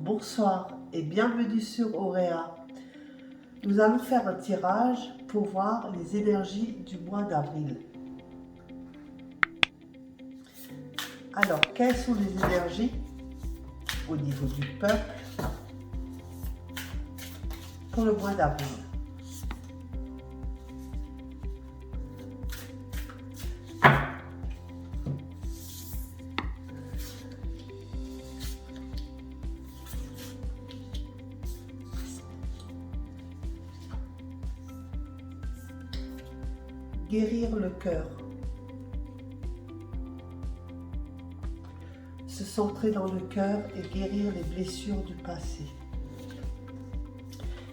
Bonsoir et bienvenue sur Auréa. Nous allons faire un tirage pour voir les énergies du mois d'avril. Alors, quelles sont les énergies au niveau du peuple pour le mois d'avril? Guérir le cœur. Se centrer dans le cœur et guérir les blessures du passé.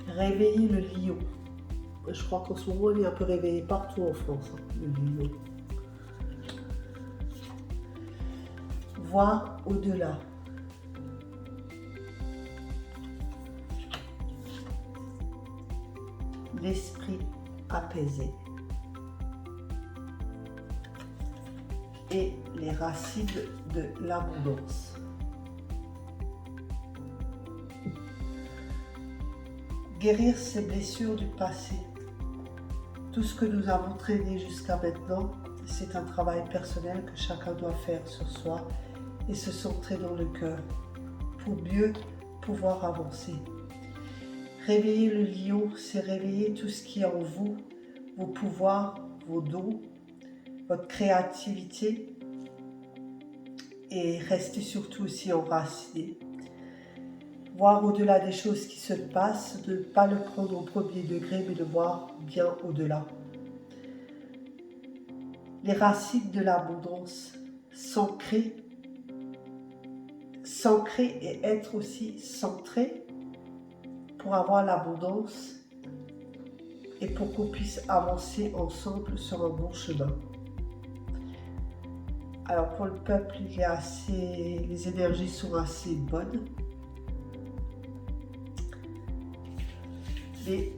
Réveiller le lion. Je crois qu'en ce moment, il est un peu réveillé partout en France, le lion. Voir au-delà. L'esprit apaisé. Et les racines de l'abondance. Guérir ces blessures du passé. Tout ce que nous avons traîné jusqu'à maintenant, c'est un travail personnel que chacun doit faire sur soi et se centrer dans le cœur pour mieux pouvoir avancer. Réveiller le lion, c'est réveiller tout ce qui est en vous, vos pouvoirs, vos dons, votre créativité, et rester surtout aussi enraciné. Voir au-delà des choses qui se passent, de ne pas le prendre au premier degré, mais de voir bien au-delà. Les racines de l'abondance, s'ancrer et être aussi centré pour avoir l'abondance et pour qu'on puisse avancer ensemble sur un bon chemin. Alors pour le peuple, les énergies sont assez bonnes. Mais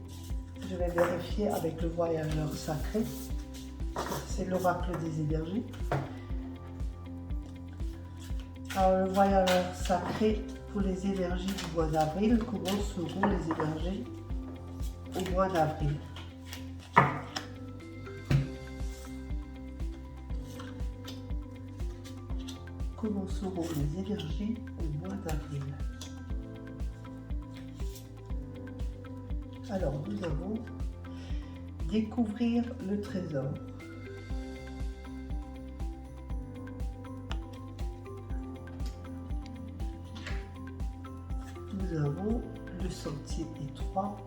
je vais vérifier avec le voyageur sacré. C'est l'oracle des énergies. Alors le voyageur sacré pour les énergies du mois d'avril, comment seront les énergies au mois d'avril? Comment seront les énergies au mois d'avril? Alors, nous allons découvrir le trésor. Nous avons le sentier étroit.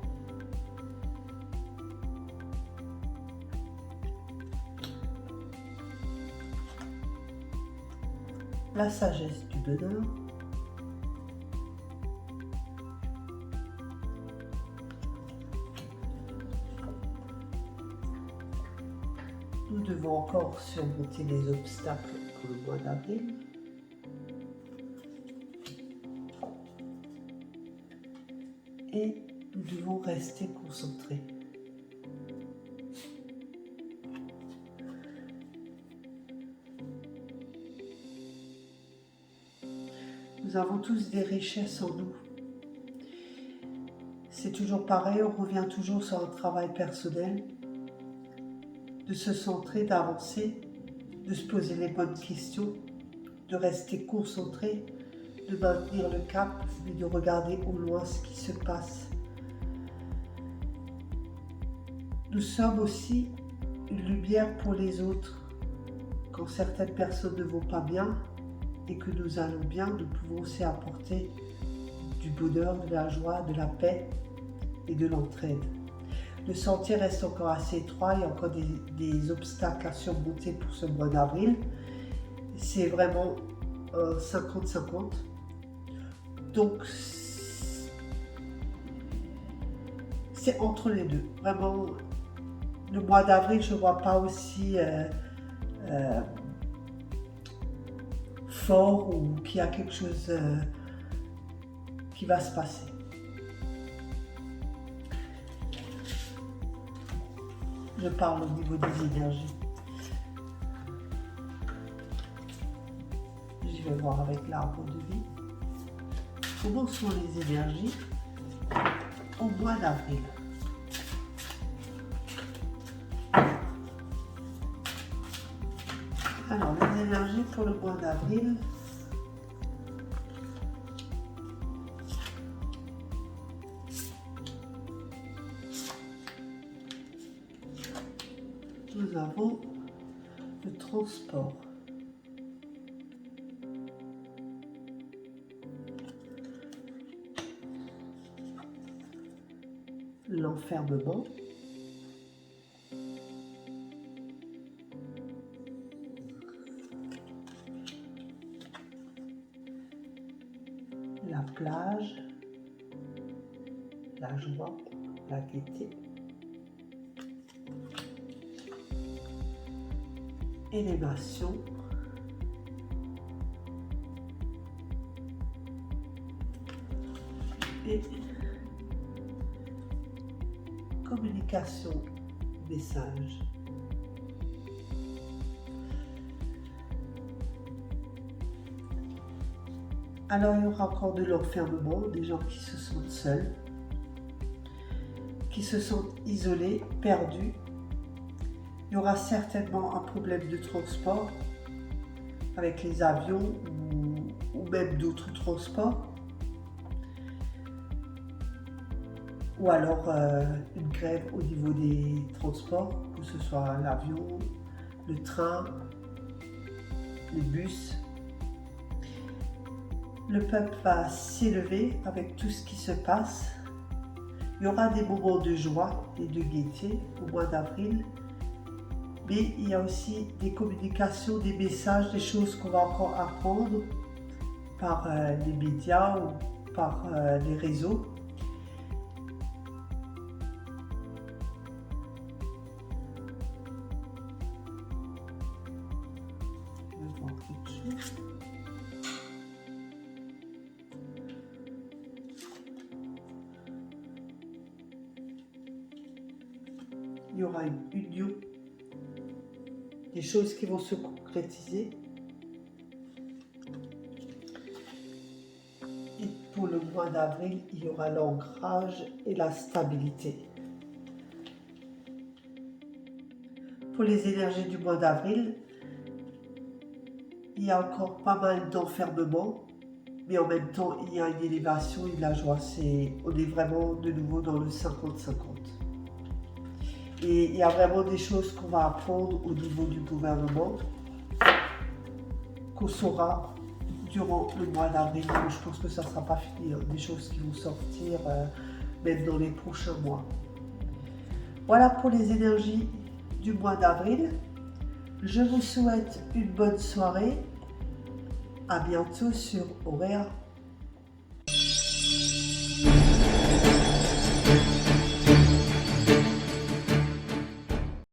La sagesse du bonheur. Nous devons encore surmonter les obstacles pour le mois d'avril. Et nous devons rester concentrés. Nous avons tous des richesses en nous. C'est toujours pareil, on revient toujours sur un travail personnel, de se centrer, d'avancer, de se poser les bonnes questions, de rester concentré, de maintenir le cap, et de regarder au loin ce qui se passe. Nous sommes aussi une lumière pour les autres. Quand certaines personnes ne vont pas bien, et que nous allons bien, nous pouvons aussi apporter du bonheur, de la joie, de la paix et de l'entraide. Le sentier reste encore assez étroit, il y a encore des obstacles à surmonter pour ce mois d'avril. C'est vraiment 50-50. Donc, c'est entre les deux. Vraiment, le mois d'avril, je ne vois pas aussi fort ou qu'il y a quelque chose qui va se passer. Je parle au niveau des énergies. Je vais voir avec l'arbre de vie. comment sont les énergies au mois d'avril. Alors, les énergies pour le mois d'avril. Nous avons le transport. L'enfermement. La plage. La joie, la gaieté. Élévation. Et communication, message. Alors il y aura encore de l'enfermement, des gens qui se sentent seuls, qui se sentent isolés, perdus. Il y aura certainement un problème de transport avec les avions ou même d'autres transports. Ou alors une grève au niveau des transports, que ce soit l'avion, le train, les bus. Le peuple va s'élever avec tout ce qui se passe. Il y aura des moments de joie et de gaieté au mois d'avril, mais il y a aussi des communications, des messages, des choses qu'on va encore apprendre par les médias ou par les réseaux. Il y aura une union, des choses qui vont se concrétiser. Et pour le mois d'avril, il y aura l'ancrage et la stabilité. Pour les énergies du mois d'avril, il y a encore pas mal d'enfermement, mais en même temps, il y a une élévation et de la joie. On est vraiment de nouveau dans le 50-50. Et il y a vraiment des choses qu'on va apprendre au niveau du gouvernement, qu'on saura durant le mois d'avril. Je pense que ça ne sera pas fini, hein, des choses qui vont sortir même dans les prochains mois. Voilà pour les énergies du mois d'avril. Je vous souhaite une bonne soirée. À bientôt sur Auréa.